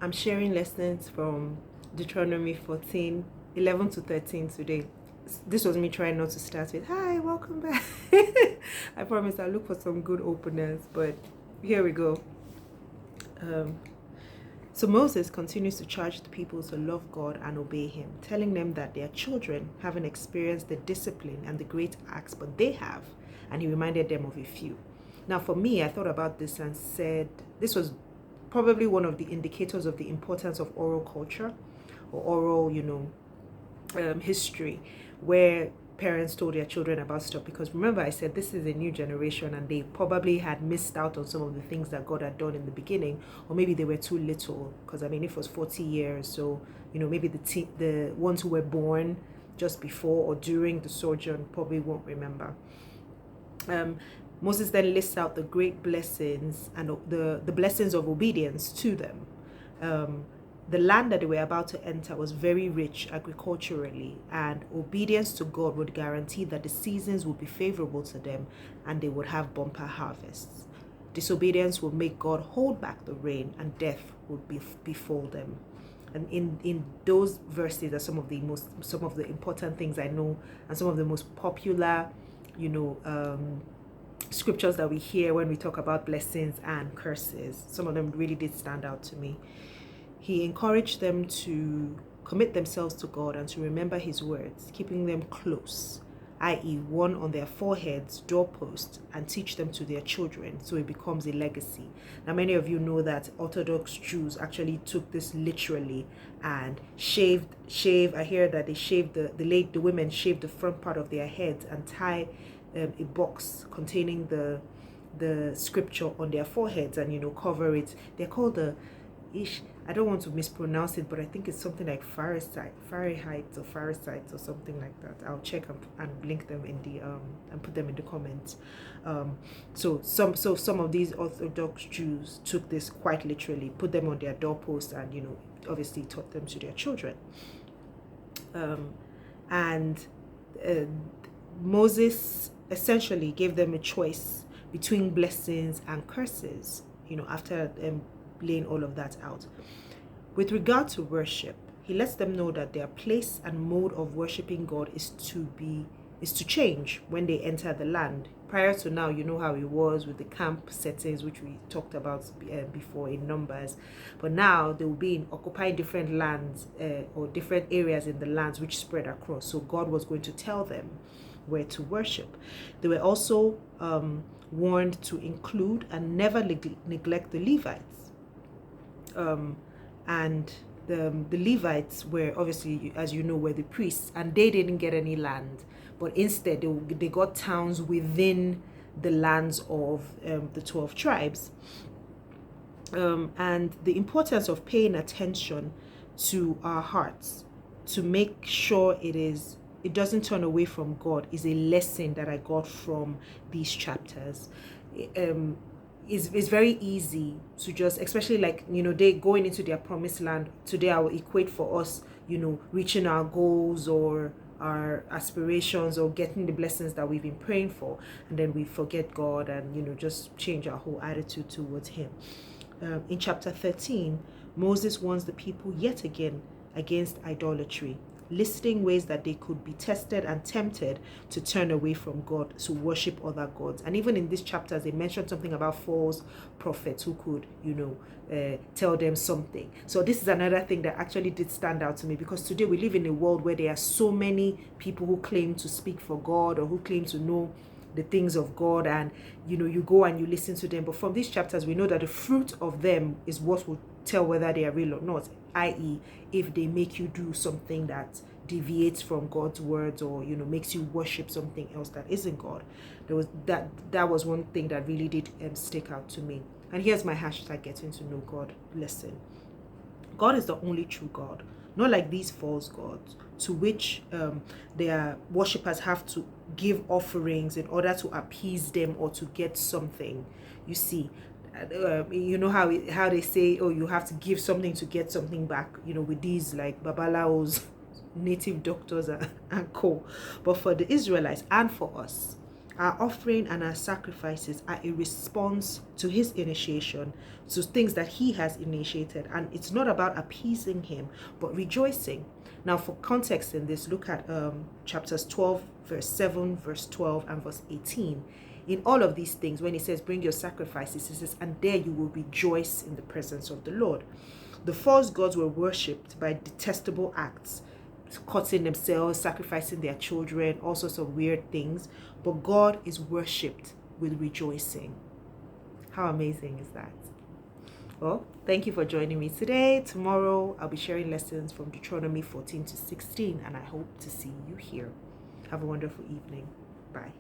I'm sharing lessons from Deuteronomy 14, 11 to 13 today. This was me trying not to start with, hi, welcome back. I promise I'll look for some good openers, but here we go. Um, so Moses continues to charge the people to love God and obey him, telling them that their children haven't experienced the discipline and the great acts, but they have. And he reminded them of a few. Now, for me, I thought about this and said this was probably one of the indicators of the importance of oral culture or oral, history, where parents told their children about stuff. Because remember, I said this is a new generation and they probably had missed out on some of the things that God had done in the beginning, or maybe they were too little. Because I mean, if it was 40 years, so maybe the ones who were born just before or during the sojourn probably won't remember. Moses then lists out the great blessings and the blessings of obedience to them. The land that they were about to enter was very rich agriculturally, and obedience to God would guarantee that the seasons would be favorable to them and they would have bumper harvests. Disobedience would make God hold back the rain and death would befall them. And in those verses are some of the important things I know, and some of the most popular, scriptures that we hear when we talk about blessings and curses. Some of them really did stand out to me. He encouraged them to commit themselves to God and to remember his words, keeping them close, i.e. one on their foreheads, doorposts, and teach them to their children so it becomes a legacy. Now, many of you know that Orthodox Jews actually took this literally and I hear that they shaved the women shaved the front part of their heads and tie a box containing the scripture on their foreheads and cover it. They're called I don't want to mispronounce it, but I think it's something like Fahrenheit or something like that. I'll check and link them in the and put them in the comments. So some of these Orthodox Jews took this quite literally, put them on their doorposts, and obviously taught them to their children. And Moses essentially gave them a choice between blessings and curses, after laying all of that out. With regard to worship, he lets them know that their place and mode of worshiping God is to change when they enter the land. Prior to now, you know how it was with the camp settings, which we talked about before in Numbers. But now they will be occupying different lands or different areas in the lands which spread across. So God was going to tell them where to worship. They were also warned to include and never neglect the Levites. And the Levites were obviously, as you know, were the priests, and they didn't get any land, but instead they got towns within the lands of the 12 tribes. And the importance of paying attention to our hearts to make sure it doesn't turn away from God is a lesson that I got from these chapters. It's very easy to just, especially they going into their promised land. Today I will equate for us, reaching our goals or our aspirations or getting the blessings that we've been praying for, and then we forget God and just change our whole attitude towards him. In chapter 13, Moses warns the people yet again against idolatry, listing ways that they could be tested and tempted to turn away from God, to worship other gods. And even in these chapters, they mentioned something about false prophets who could, tell them something. So this is another thing that actually did stand out to me, because today we live in a world where there are so many people who claim to speak for God or who claim to know the things of God, and you go and you listen to them. But from these chapters, we know that the fruit of them is what will tell whether they are real or not, i.e. if they make you do something that deviates from God's words or makes you worship something else that isn't God. That was one thing that really did stick out to me. And here's my hashtag getting to know God lesson. God is the only true God, not like these false gods to which their worshippers have to give offerings in order to appease them or to get something. You see, how they say, oh, you have to give something to get something back, with these like babalaos, native doctors and co. But for the Israelites and for us, Our offering and our sacrifices are a response to his initiation, to things that he has initiated. And it's not about appeasing him, but rejoicing. Now, for context in this, look at chapters 12, verse 7, verse 12, and verse 18. In all of these things, when he says, bring your sacrifices, he says, and there you will rejoice in the presence of the Lord. The false gods were worshipped by detestable acts, cutting themselves, sacrificing their children, all sorts of weird things. But God is worshipped with rejoicing. How amazing is that? Well, thank you for joining me today. Tomorrow, I'll be sharing lessons from Deuteronomy 14 to 16, and I hope to see you here. Have a wonderful evening. Bye.